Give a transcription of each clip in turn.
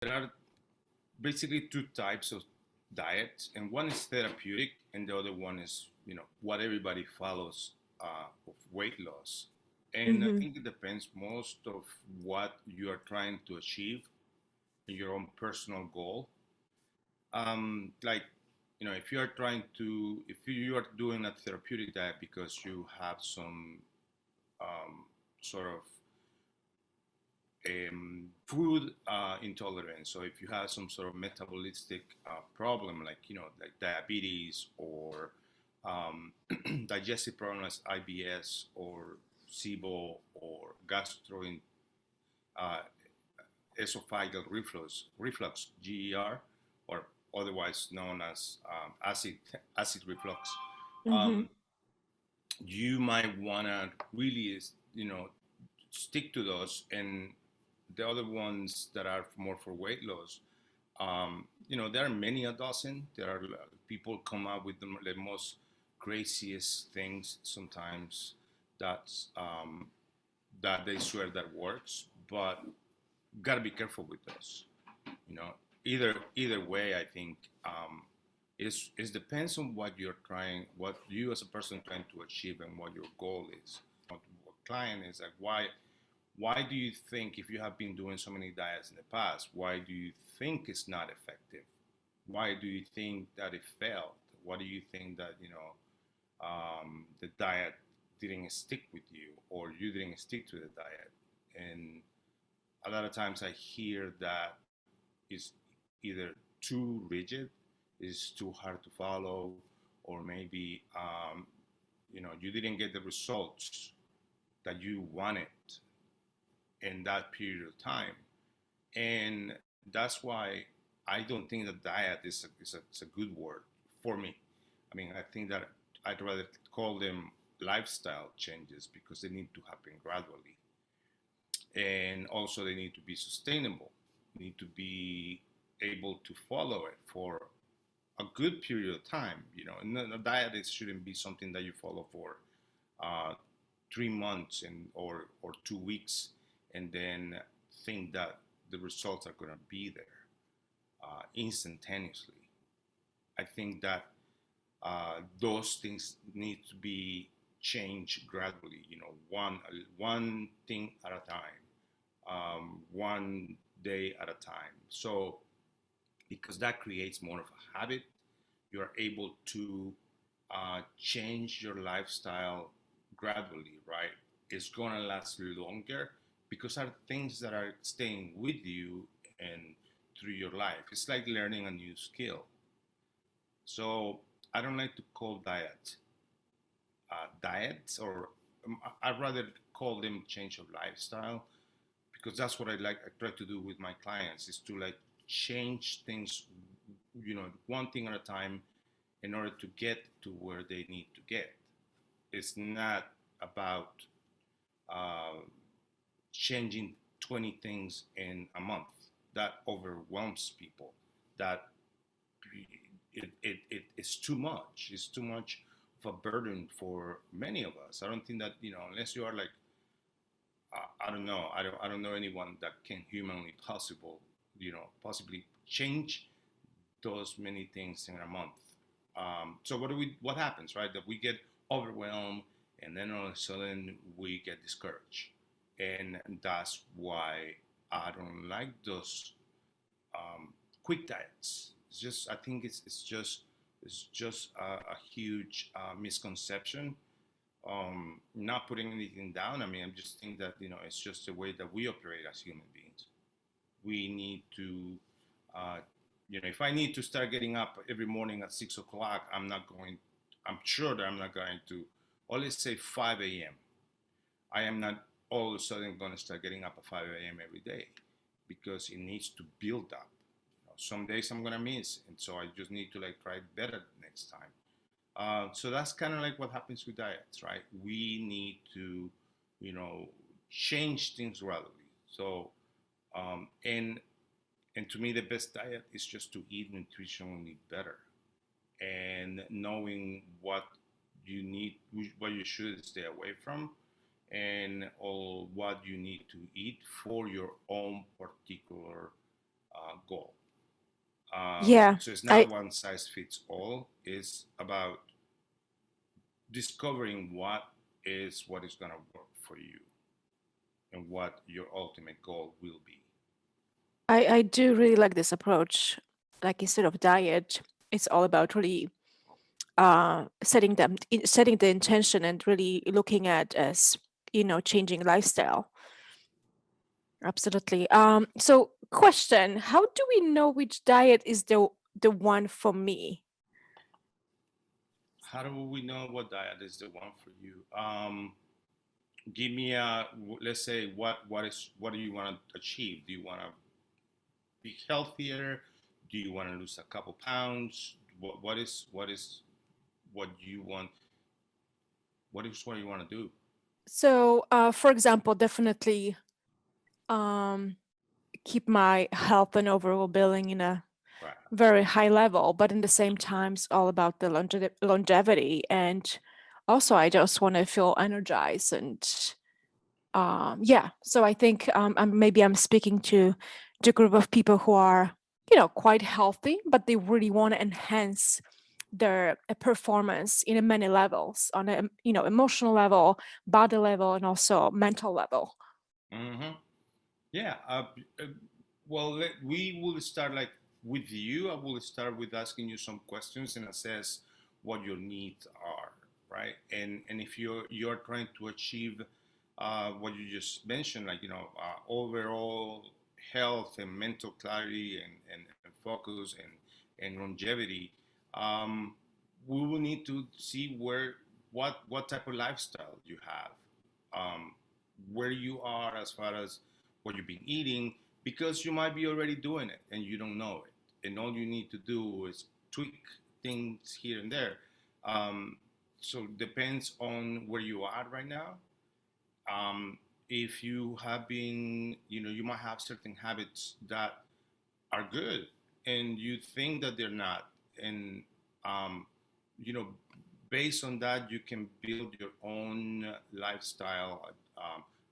there are basically two types of diets, and one is therapeutic, and the other one is, what everybody follows of weight loss. And I Mm-hmm. think it depends most of what you are trying to achieve, your own personal goal. Like, if you are trying to, if you are doing a therapeutic diet because you have some sort of food intolerance. So if you have some sort of metabolistic problem, like like diabetes or digestive problems, IBS or SIBO or uh, esophageal reflux (GER), or otherwise known as acid reflux. Mm-hmm. Um, you might wanna really, stick to those, and the other ones that are more for weight loss. There are many a dozen. There are people come up with the most craziest things sometimes that's that they swear that works, but gotta be careful with those. You know, either way, I think it depends on what you're trying, what you as a person trying to achieve, and what your goal is. What client is like, why do you think, if you have been doing so many diets in the past, why do you think it's not effective? Why do you think that it failed? What do you think that the diet didn't stick with you, or you didn't stick to the diet? And a lot of times I hear that is either too rigid, is too hard to follow, or maybe you didn't get the results that you wanted in that period of time. And that's why I don't think that diet is a good word for me. I mean, I think that I'd rather call them lifestyle changes, because they need to happen gradually, and also they need to be sustainable. You need to be able to follow it for a good period of time. And a diet, it shouldn't be something that you follow for uh, 3 months or 2 weeks, and then think that the results are going to be there instantaneously. I think that those things need to be changed gradually. One thing at a time, one day at a time. So because that creates more of a habit, you are able to change your lifestyle gradually, right? It's gonna last longer because are things that are staying with you and through your life. It's like learning a new skill. So I don't like to call diets, or I'd rather call them change of lifestyle, because that's what I try to do with my clients, is to like change things, one thing at a time, in order to get to where they need to get. It's not about uh, changing 20 things in a month. That overwhelms people. That it's too much. It's too much of a burden for many of us. I don't think that, unless you are like, I don't know. I don't know anyone that can humanly possibly change those many things in a month. So what happens, right? That we get overwhelmed, and then all of a sudden we get discouraged, and that's why I don't like those quick diets. I think it's just a huge misconception. Not putting anything down. I mean, I just think that it's just the way that we operate as human beings. We need to, uh, if I need to start getting up every morning at 6 o'clock, I'm not going. I'm sure that I'm not going to. Or let's say 5 a.m. I am not all of a sudden going to start getting up at 5 a.m. every day, because it needs to build up. Some days I'm going to miss, and so I just need to like try better next time. So that's kind of like what happens with diets, right? We need to, you know, change things gradually. So, and to me, the best diet is just to eat nutritionally better, and knowing what you need, what you should stay away from, and all what you need to eat for your own particular goal. Yeah. So it's I not one size fits all. It's about discovering what is going to work for you and what your ultimate goal will be. I do really like this approach. Like instead of diet, it's all about really setting the intention and really looking at as changing lifestyle. Absolutely. So question, how do we know which diet is the one for me? How do we know what diet is the one for you? Give me a, let's say, what do you want to achieve? Do you want to be healthier? Do you want to lose a couple pounds? What is what you want? What you want to do? So for example, definitely um keep my health and overall billing in a Right. very high level, but in the same time, it's all about the longevity. And also, I just want to feel energized. And yeah, so I think maybe I'm speaking to the group of people who are, quite healthy, but they really want to enhance their performance in many levels on a, emotional level, body level, and also mental level. Mm-hmm. Yeah. Uh, well, we will start like with you. I will start with asking you some questions and assess what your needs are, right? And if you're trying to achieve what you just mentioned, like overall health and mental clarity and focus and longevity, um, we will need to see what type of lifestyle you have, um, where you are as far as what you've been eating, because you might be already doing it and you don't know it. And all you need to do is tweak things here and there. Um, so it depends on where you are right now. Um, if you have been, you might have certain habits that are good and you think that they're not. And, um, you know, based on that, you can build your own lifestyle,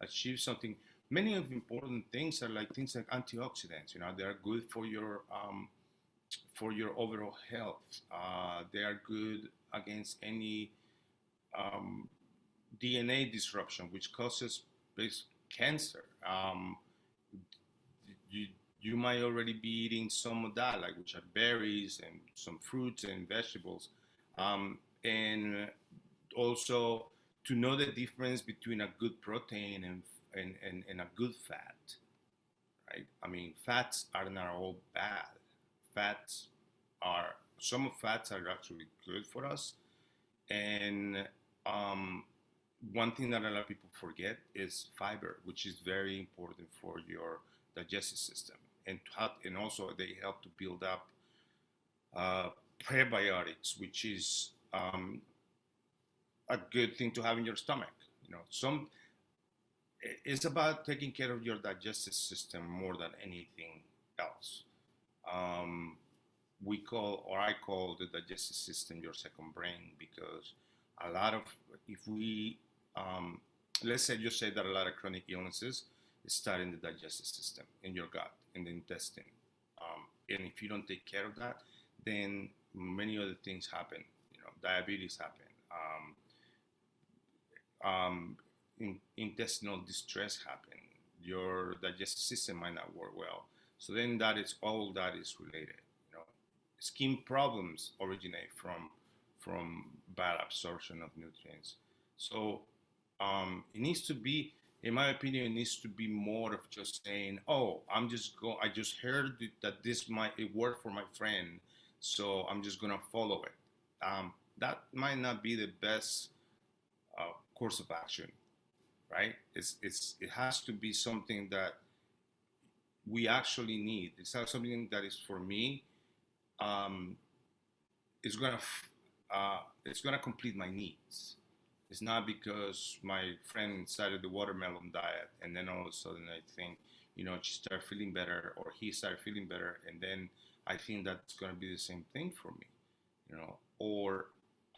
achieve something. Many of the important things are like things like antioxidants. They are good for your overall health. They are good against any um, DNA disruption, which causes cancer. You you might already be eating some of that, like which are berries and some fruits and vegetables, and also to know the difference between a good protein and a good fat, right? I mean, fats are not all bad. Fats are Some of fats are actually good for us, and um, one thing that a lot of people forget is fiber, which is very important for your digestive system, and also they help to build up uh, prebiotics, which is a good thing to have in your stomach. Some It's about taking care of your digestive system more than anything else. Um, I call the digestive system your second brain, because a lot of, if we, um, let's say, just say that a lot of chronic illnesses start in the digestive system, in your gut, in the intestine. And if you don't take care of that, then many other things happen. Diabetes happen. Um, Intestinal distress happen. Your digestive system might not work well. So then all that is related. You know, Skin problems originate from bad absorption of nutrients. So it needs to be, in my opinion, it needs to be more of just saying, "Oh, I just heard that this might it work for my friend, so I'm just gonna follow it." That might not be the best course of action, right? It has to be something that we actually need. It's not something that is for me. Um, it's gonna complete my needs. It's not because my friend started the watermelon diet and then all of a sudden I think, she started feeling better or he started feeling better, and then I think that's gonna be the same thing for me, or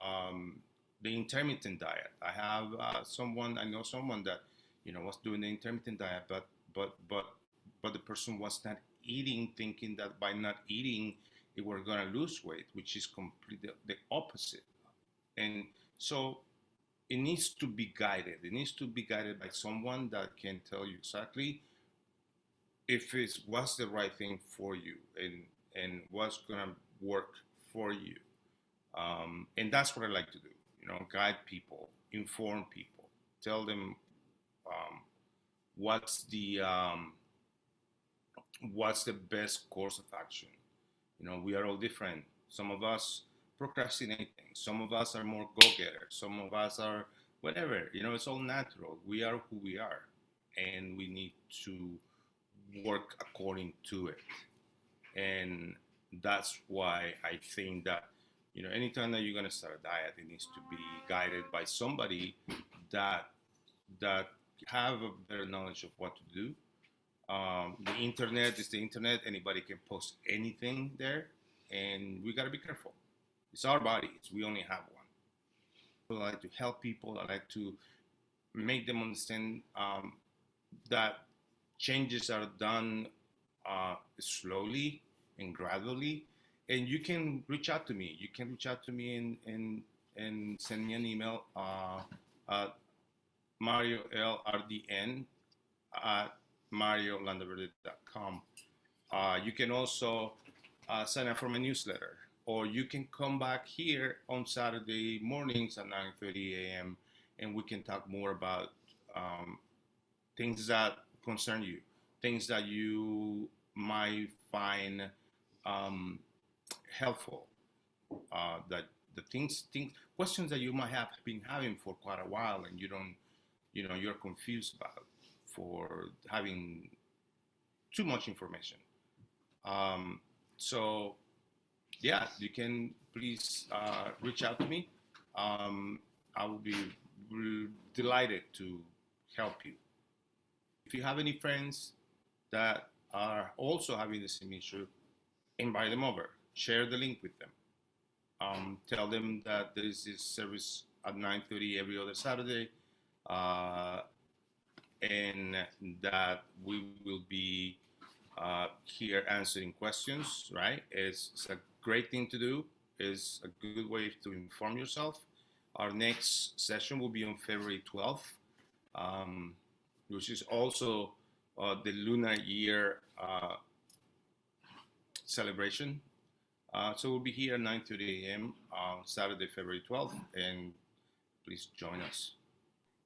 um, the intermittent diet. I know someone that was doing the intermittent diet, but the person was not eating, thinking that by not eating, we're going to lose weight, which is completely the opposite. And so it needs to be guided. It needs to be guided by someone that can tell you exactly if it's what's the right thing for you and what's going to work for you. And that's what I like to do. Guide people, inform people, tell them um, what's the best course of action. We are all different. Some of us procrastinate things. Some of us are more go-getters. Some of us are whatever. It's all natural. We are who we are, and we need to work according to it. And that's why I think that anytime that you're going to start a diet, it needs to be guided by somebody that have a better knowledge of what to do. The internet is the internet. Anybody can post anything there, and we got to be careful. It's our bodies. We only have one. I like to help people. I like to make them understand that changes are done slowly and gradually. And you can reach out to me. You can reach out to me and send me an email at mariolrdn at mariolandaverde.com. You can also sign up for my newsletter, or you can come back here on Saturday mornings at 9:30 a.m. and we can talk more about things that concern you, things that you might find helpful, that the questions that you might have been having for quite a while and you're confused about for having too much information. So yeah, you can please reach out to me. I will be delighted to help you. If you have any friends that are also having the same issue, invite them over. Share the link with them. Tell them that there is this service at 9:30 every other Saturday, and that we will be here answering questions, right? It's a great thing to do. It's a good way to inform yourself. Our next session will be on February 12th, which is also the lunar year celebration. So we'll be here at 9:30 a.m. on Saturday, February 12th, and please join us.